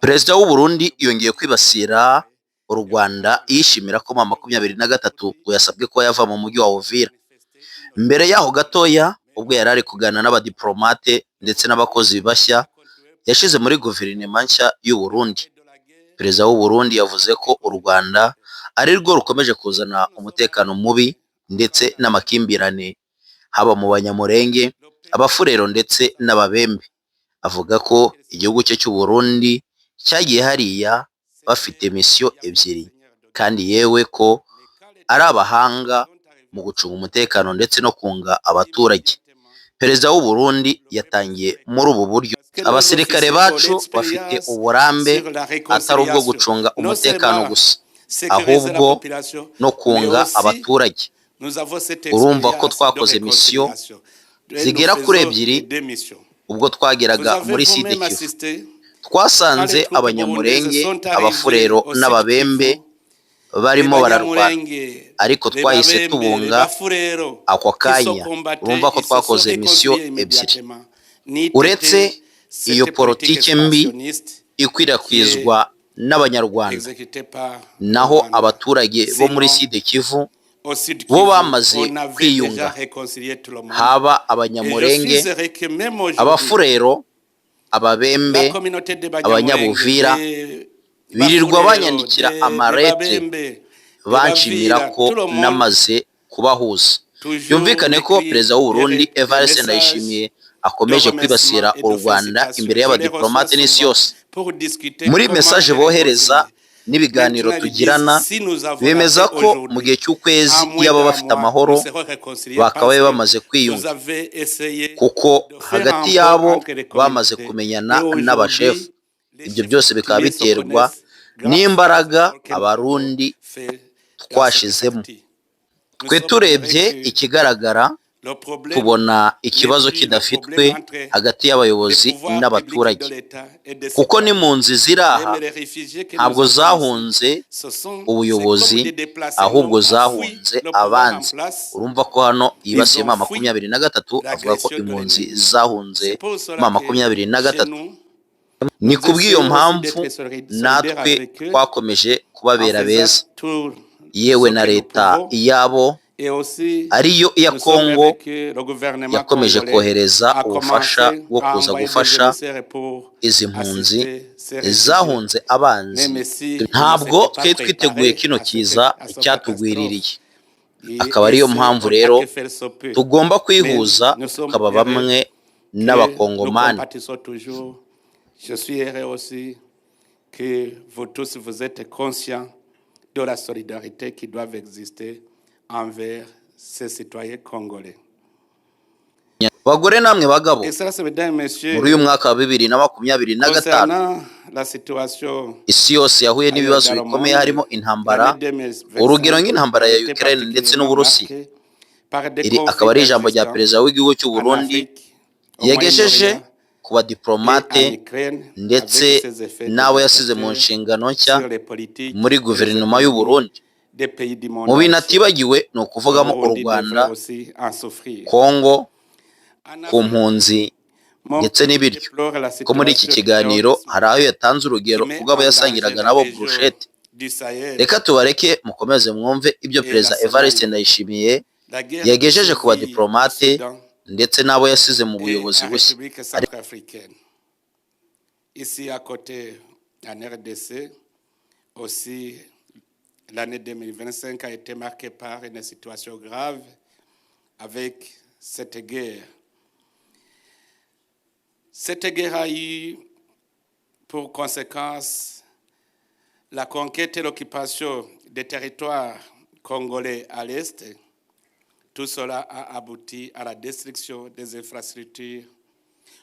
Perezida w'u Burundi yongeye kwibasira u Rwanda yishimira ko mu 2023 ngo yasabwe ko yava mu mujyi wa Uvira. Mbere yaho gatoya ubwo yari ari kuganira n'abadiplomate ndetse n'abakozi bashya yashize muri guverinoma nshya y'u Burundi. Perezida w'u Burundi yavuze ko u Rwanda ari rwo rukomeje kuzana umutekano mubi ndetse n'amakimbirane haba mu Banyamulenge, Abafurero ndetse n'Ababembe. Avuga ko igihugu cye cy'u Burundi cyagiye hariya bafite misiyo ebyiri kandi yewe ko ari abahanga mu gucunga umutekano ndetse no kunga abaturage. Perezida w'u Burundi yatangiye muri ubu buryo: abasirikare bacu bafite uburambe atari ubwo gucunga umutekano gusa, ahubwo no kunga abaturage. Urumva ko twakoze misiyo zigera kuri ebyiri ubwo twageraga muri Sud Kivu. Twasanze Abanyamulenge, Abafurero n'Ababembe barimo bararwana, ariko twahise tubunga ako kanya. Urumva ko twakoze misiyo ebyiri. Uretse iyo politike mbi ikwirakwizwa n'Abanyarwanda, naho abaturage bo muri Sud Kivu bo bamaze kwiyunga, haba Abanyamulenge, Abafurero, Ababembe, Abanyabuvira birirwa banyandikira amarete banshimira ko namaze kubahuza. Byumvikane ko Perezida w'u Burundi Evariste Ndayishimiye akomeje kwibasira u Rwanda imbere y'abadiplomate n'isi yose. Muri message bohereza n'ibiganiro tugirana bemeza ko mu gihe cy'ukwezi yaba bafite amahoro bakabaye bamaze kwiyunga, kuko hagati yabo bamaze kumenyana n'abashefu. Ibyo byose bikaba biterwa n'imbaraga Abarundi twashizemo. Twe turebye ikigaragara tubona ikibazo kidafitwe hagati y'abayobozi n'abaturage, kuko n'impunzi ziraha ntabwo zahunze ubuyobozi ahubwo zahunze abanzi. Urumva ko hano yibasiye mu 2023 avuga ko impunzi zahunze mu 2023. Ni kubw'iyo mpamvu natwe twakomeje kubabera beza, yewe na leta yabo ariyo iya Kongo yakomeje kohereza ubufasha bwo kuza gufasha izi mpunzi zahunze abanzi. Ntabwo twari twiteguye kino kiza cyatugwiririye, akaba ariyo mpamvu rero tugomba kwihuza tukaba bamwe n'Abakongomani. Je suis heureux aussi que vous tous vous êtes conscients de la solidarité qui doit exister envers ces citoyens congolais. Bagore namwe bagabo, muri uyu mwaka wa 2025 isi yose yahuye n'ibibazo bikomeye, harimo intambara, urugero nk'intambara ya Ukraine ndetse n'Uburusiya. Iri akaba ari ijambo rya Perezida w'igihugu cy'u Burundi yagejeje ku badiplomate ndetse n'abo yasize mu nshingano nshya muri guverinoma y'u Burundi. Mu bintu atibagiwe ni ukuvugamo u Rwanda, Kongo, ku mpunzi ndetse n'ibiryo. Ko muri iki kiganiro hari aho yatanze urugero ubwo yasangiraga nabo brushete. Reka tubareke mukomeze mwumve ibyo Perezida Evariste Ndayishimiye yagejeje ku badiplomate ndetse n'abo yasize mu buyobozi bushya. Ici à côté en RDC aussi, l'année 2025 a été marquée par une situation grave avec cette guerre. Cette guerre a eu pour conséquence la conquête et l'occupation des territoires congolais à l'est. Tout cela a abouti à la destruction des infrastructures,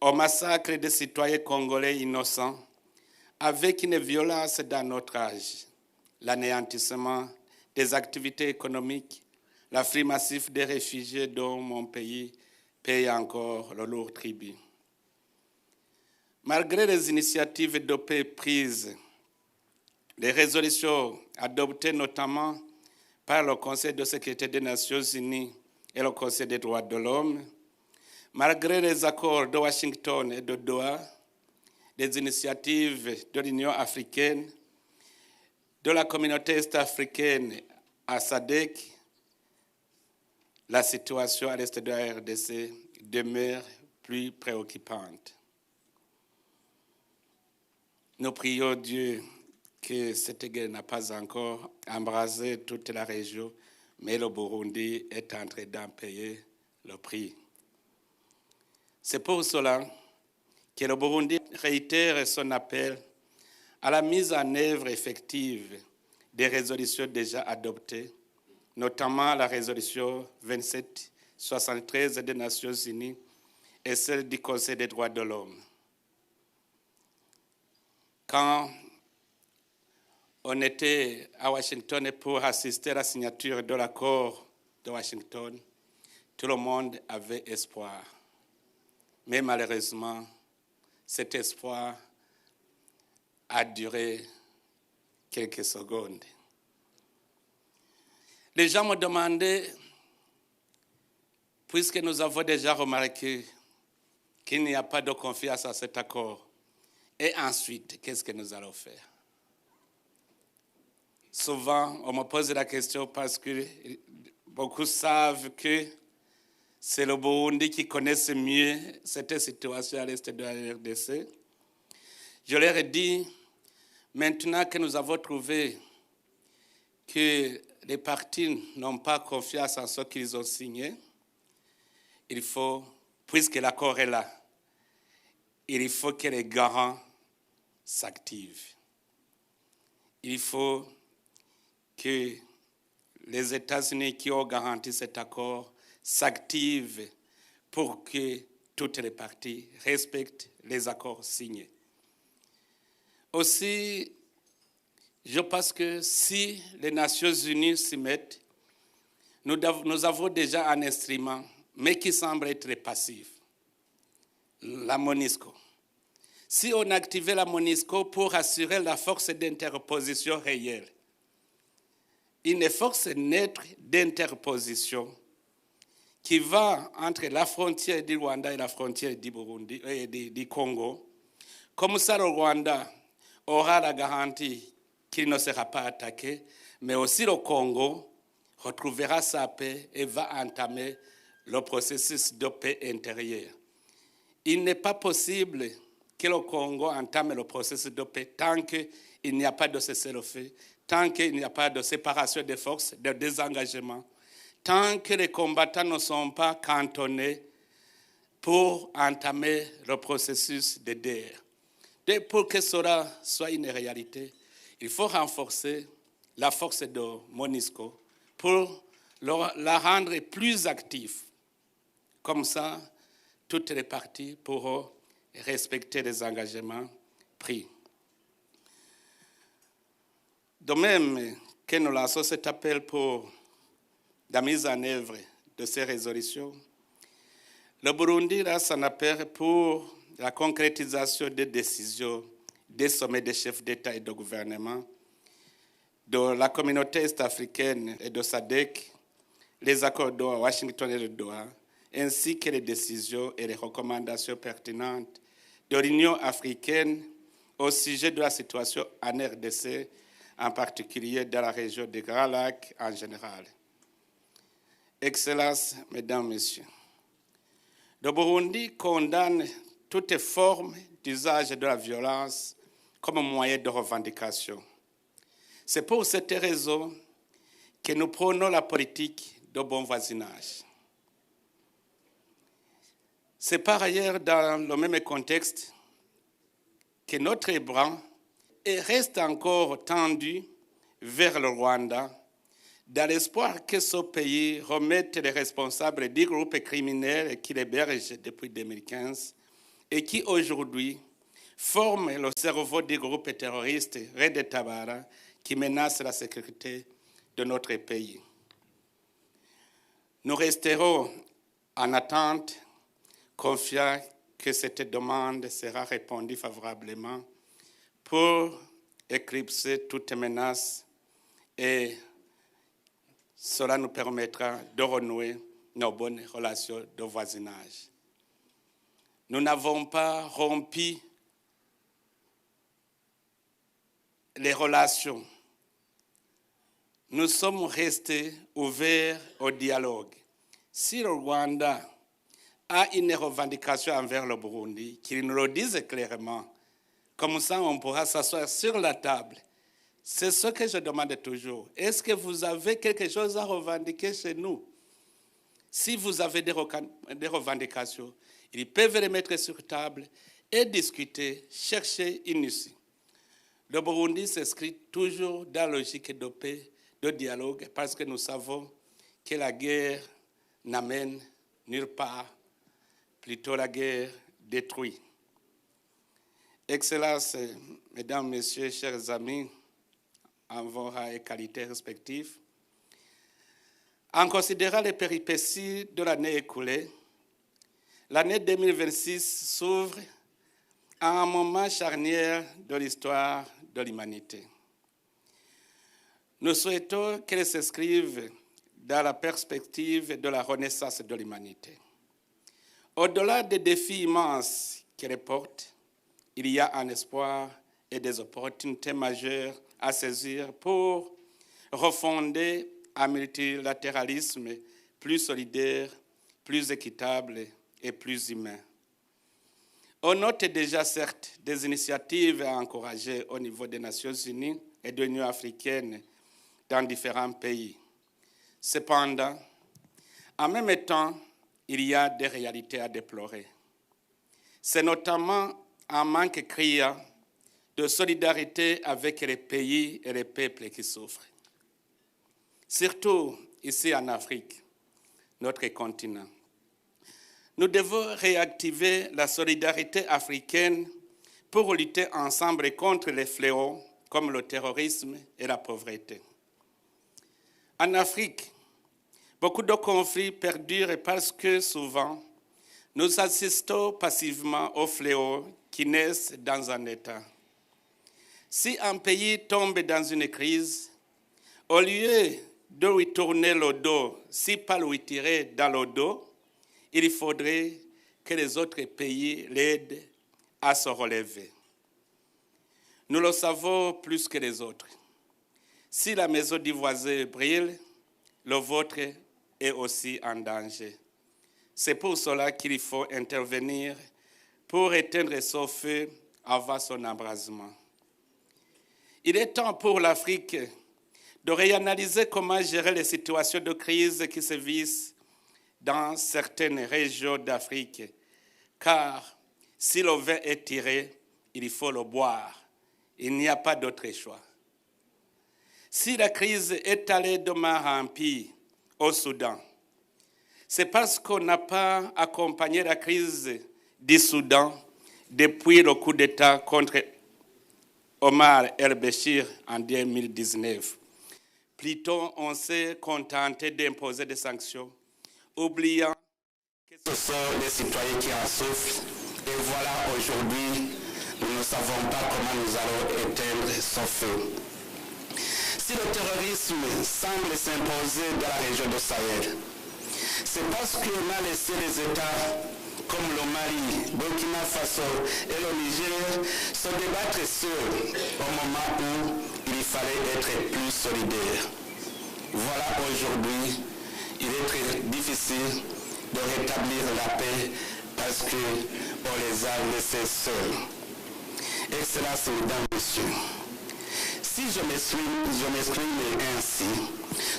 au massacre des citoyens congolais innocents, avec une violence d'un autre âge, l'anéantissement des activités économiques, l'afflux massif des réfugiés dont mon pays paye encore le lourd tribut. Malgré les initiatives de paix prises, les résolutions adoptées notamment par le Conseil de sécurité des Nations Unies et le Conseil des droits de l'homme, malgré les accords de Washington et de Doha, des initiatives de l'Union africaine, de la communauté est-africaine à SADC, la situation à l'est de la RDC demeure plus préoccupante. Nous prions Dieu que cette guerre n'a pas encore embrasé toute la région, mais le Burundi est en train d'en payer le prix. C'est pour cela que le Burundi réitère son appel à la mise en œuvre effective des résolutions déjà adoptées, notamment la résolution 2773 des Nations Unies et celle du Conseil des droits de l'homme. Quand on était à Washington pour assister à la signature de l'accord de Washington, tout le monde avait espoir. Mais malheureusement, cet espoir a duré quelques secondes. Les gens me demandaient, puisque nous avons déjà remarqué qu'il n'y a pas de confiance à cet accord, et ensuite, qu'est-ce que nous allons faire? Souvent, on me pose la question parce que beaucoup savent que c'est le Burundi qui connaît mieux cette situation à l'est de la RDC. Je leur ai dit, maintenant que nous avons trouvé que les partis n'ont pas confiance en ce qu'ils ont signé, il faut, puisque l'accord est là, il faut que les garants s'activent. Il faut que les États-Unis qui ont garanti cet accord s'activent pour que toutes les parties respectent les accords signés. Aussi, je pense que si les Nations Unies s'y mettent, nous avons déjà un instrument, mais qui semble être passif, la MONUSCO. Si on activait la MONUSCO pour assurer la force d'interposition réelle, une force neutre d'interposition qui va entre la frontière du Rwanda et la frontière du Burundi et du Congo, comme ça le Rwanda aura la garantie qu'il ne sera pas attaqué, mais aussi le Congo retrouvera sa paix et va entamer le processus de paix intérieure. Il n'est pas possible que le Congo entame le processus de paix tant qu'il n'y a pas de cessez-le-feu, tant qu'il n'y a pas de séparation des forces, de désengagement, tant que les combattants ne sont pas cantonnés pour entamer le processus de DER. Et pour que cela soit une réalité, il faut renforcer la force de MONUSCO pour la rendre plus active. Comme ça, toutes les parties pourront respecter les engagements pris. De même que nous lançons cet appel pour la mise en œuvre de ces résolutions, le Burundi lance un appel pour la concrétisation des décisions des sommets des chefs d'État et de gouvernement, de la communauté est-africaine et de SADC, les accords de Washington et de Doha, ainsi que les décisions et les recommandations pertinentes de l'Union africaine au sujet de la situation en RDC, en particulier dans la région des Grands Lacs en général. Excellences, Mesdames, Messieurs, le Burundi condamne toute forme d'usage de la violence comme moyen de revendication. C'est pour cette raison que nous prônons la politique de bon voisinage. C'est par ailleurs dans le même contexte que notre bras reste encore tendu vers le Rwanda, dans l'espoir que ce pays remette les responsables du groupe criminel qui l'héberge depuis 2015 et qui aujourd'hui forme le cerveau du groupe terroriste Red Tabara qui menace la sécurité de notre pays. Nous resterons en attente, confiants que cette demande sera répondue favorablement pour éclipser toute menace et cela nous permettra de renouer nos bonnes relations de voisinage. Nous n'avons pas rompu les relations. Nous sommes restés ouverts au dialogue. Si le Rwanda a une revendication envers le Burundi, qu'il nous le dise clairement, comme ça on pourra s'asseoir sur la table. C'est ce que je demande toujours. Est-ce que vous avez quelque chose à revendiquer chez nous? Si vous avez des revendications, ils peuvent les mettre sur table et discuter, chercher une issue. Le Burundi s'inscrit toujours dans la logique de paix, de dialogue, parce que nous savons que la guerre n'amène nulle part, plutôt la guerre détruit. Excellences, Mesdames, Messieurs, chers amis, en vos rangs et qualités respectives, en considérant les péripéties de l'année écoulée, l'année 2026 s'ouvre à un moment charnière de l'histoire de l'humanité. Nous souhaitons qu'elle s'inscrive dans la perspective de la renaissance de l'humanité. Au-delà des défis immenses qu'elle porte, il y a un espoir et des opportunités majeures à saisir pour refonder un multilatéralisme plus solidaire, plus équitable et plus humain. On note déjà certes des initiatives à encourager au niveau des Nations Unies et de l'Union africaine dans différents pays. Cependant, en même temps, il y a des réalités à déplorer. C'est notamment un manque criant de solidarité avec les pays et les peuples qui souffrent. Surtout ici en Afrique, notre continent. Nous devons réactiver la solidarité africaine pour lutter ensemble contre les fléaux comme le terrorisme et la pauvreté. En Afrique, beaucoup de conflits perdurent parce que souvent, nous assistons passivement aux fléaux qui naissent dans un État. Si un pays tombe dans une crise, au lieu de lui tourner le dos, si pas lui tirer dans le dos, il faudrait que les autres pays l'aident à se relever. Nous le savons plus que les autres. Si la maison du voisin brûle, le vôtre est aussi en danger. C'est pour cela qu'il faut intervenir pour éteindre ce feu avant son embrasement. Il est temps pour l'Afrique de réanalyser comment gérer les situations de crise qui se vivent dans certaines régions d'Afrique, car si le vin est tiré, il faut le boire. Il n'y a pas d'autre choix. Si la crise est allée de mal en pire au Soudan, c'est parce qu'on n'a pas accompagné la crise du Soudan depuis le coup d'État contre Omar el-Béchir en 2019. Plutôt, on s'est contenté d'imposer des sanctions, oubliant que ce sont les citoyens qui en souffrent. Et voilà, aujourd'hui, nous ne savons pas comment nous allons éteindre ce feu. Si le terrorisme semble s'imposer dans la région du Sahel, c'est parce qu'on a laissé les États comme le Mali, Burkina Faso et le Niger se débattre seuls au moment où il fallait être plus solidaire. Voilà, aujourd'hui, il est très difficile de rétablir la paix parce qu'on les a laissés seuls. Excellences, Mesdames, Messieurs, si je m'exprime ainsi,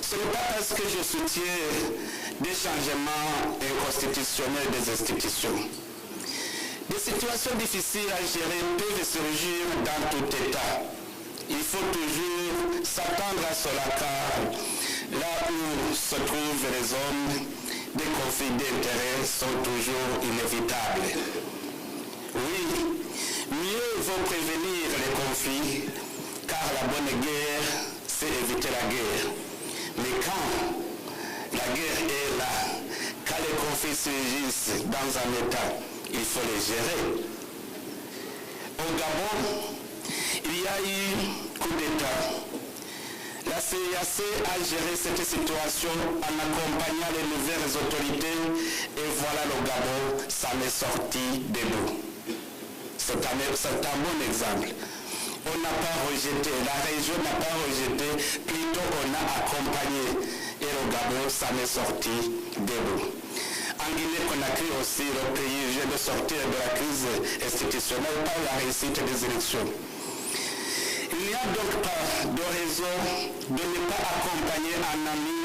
ce n'est pas parce que je soutiens des changements inconstitutionnels des institutions. Des situations difficiles à gérer peuvent surgir dans tout État. Il faut toujours s'attendre à cela car là où se trouvent les hommes, des conflits d'intérêts sont toujours inévitables. Oui, mieux vaut prévenir les conflits car la bonne guerre, c'est éviter la guerre. Mais quand la guerre est là, quand les conflits surgissent dans un État, il faut les gérer. Au Gabon, il y a eu coup d'État. La CEAC a géré cette situation en accompagnant les nouvelles autorités et voilà le Gabon s'en est sorti debout. C'est un bon exemple. on n'a pas rejeté, la région n'a pas rejeté, plutôt on a accompagné. Et le Gabon s'en est sorti debout. En Guinée-Conakry aussi, le pays vient de sortir de la crise institutionnelle par la réussite des élections. Il n'y a donc pas de raison de ne pas accompagner un ami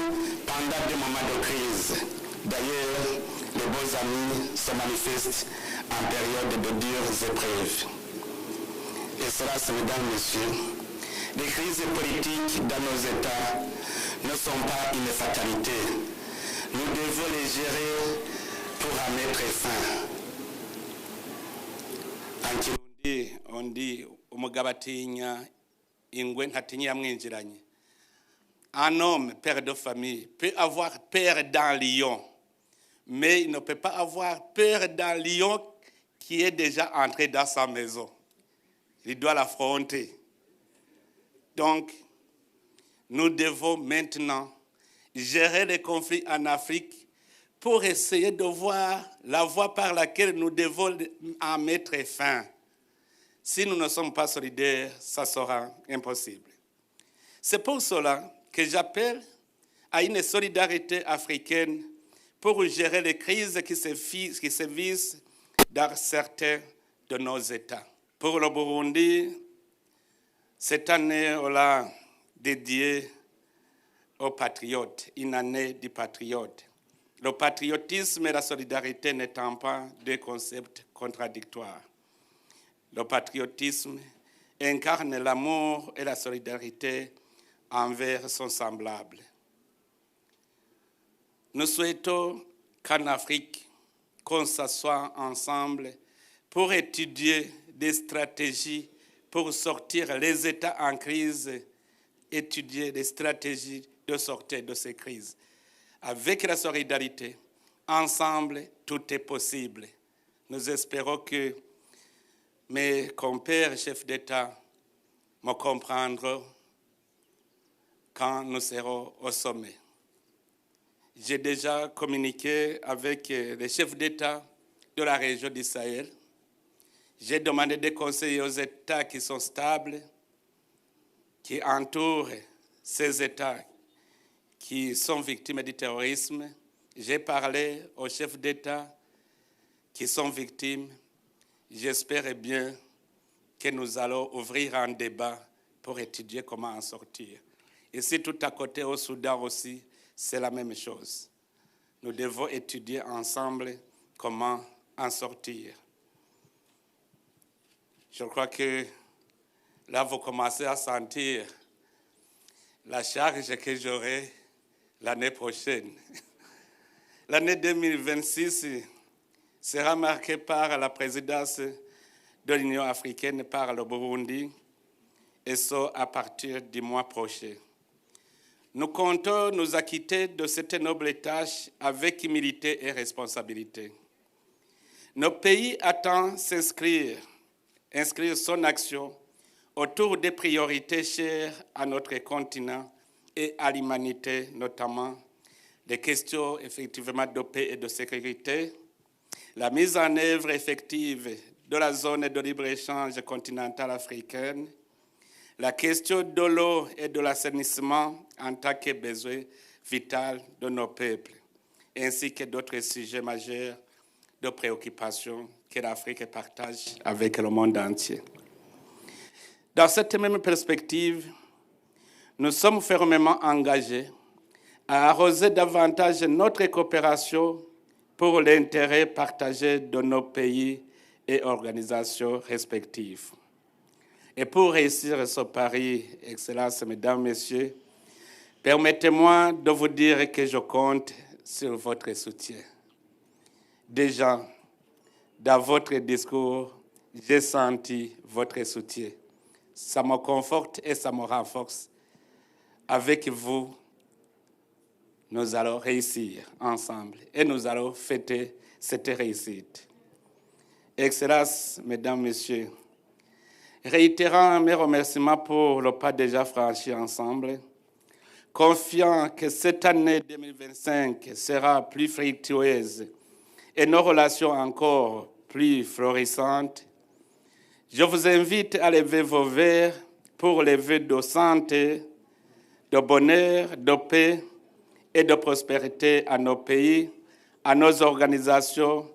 pendant des moments de crise. D'ailleurs, les bons amis se manifestent en période de dures épreuves. Et cela, mesdames et messieurs, les crises politiques dans nos États ne sont pas une fatalité. Nous devons les gérer pour en mettre fin. En Kirundi, on dit umugabo atinya ingwe ntatinya yamwinjiranye. Un homme, père de famille, peut avoir peur d'un lion, mais il ne peut pas avoir peur d'un lion qui est déjà entré dans sa maison. Il doit l'affronter. Donc, nous devons maintenant gérer les conflits en Afrique pour essayer de voir la voie par laquelle nous devons en mettre fin. Si nous ne sommes pas solidaires, ça sera impossible. C'est pour cela que j'appelle à une solidarité africaine pour gérer les crises qui se vissent dans certains de nos États. Pour le Burundi, cette année, on l'a dédiée aux patriotes, une année du patriote. Le patriotisme et la solidarité n'étant pas deux concepts contradictoires. Le patriotisme incarne l'amour et la solidarité envers son semblable. Nous souhaitons qu'en Afrique, qu'on s'assoie ensemble pour étudier des stratégies pour sortir les États en crise, étudier des stratégies de sortie de ces crises. Avec la solidarité, ensemble, tout est possible. Nous espérons que mes compères chefs d'État me comprendront quand nous serons au sommet. J'ai déjà communiqué avec les chefs d'État de la région du Sahel. J'ai demandé des conseils aux États qui sont stables, qui entourent ces États qui sont victimes du terrorisme. J'ai parlé aux chefs d'État qui sont victimes. J'espère bien que nous allons ouvrir un débat pour étudier comment en sortir. Ici, tout à côté, au Soudan aussi, c'est la même chose. Nous devons étudier ensemble comment en sortir. Je crois que là, vous commencez à sentir la charge que j'aurai l'année prochaine. L'année 2026 sera marquée par la présidence de l'Union africaine par le Burundi, et ce, à partir du mois prochain. Nous comptons nous acquitter de cette noble tâche avec humilité et responsabilité. Notre pays attend inscrire son action autour des priorités chères à notre continent et à l'humanité, notamment les questions effectivement de paix et de sécurité, la mise en œuvre effective de la zone de libre-échange continentale africaine, la question de l'eau et de l'assainissement en tant que besoin vital de nos peuples, ainsi que d'autres sujets majeurs de préoccupation que l'Afrique partage avec le monde entier. Dans cette même perspective, nous sommes fermement engagés à arroser davantage notre coopération pour l'intérêt partagé de nos pays et organisations respectives. Et pour réussir ce pari, Excellences, Mesdames, Messieurs, permettez-moi de vous dire que je compte sur votre soutien. Déjà, dans votre discours, j'ai senti votre soutien. Ça me conforte et ça me renforce. Avec vous, nous allons réussir ensemble et nous allons fêter cette réussite. Excellences, Mesdames, Messieurs, réitérant mes remerciements pour le pas déjà franchi ensemble, confiant que cette année 2025 sera plus fructueuse et nos relations encore plus florissantes, je vous invite à lever vos verres pour les vœux de santé, de bonheur, de paix et de prospérité à nos pays, à nos organisations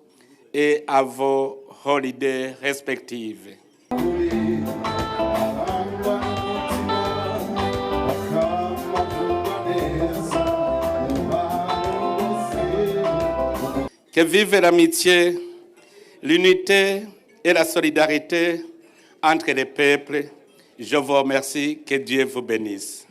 et à vos holidays respectives. Que vive l'amitié, l'unité et la solidarité entre les peuples. Je vous remercie. Que Dieu vous bénisse.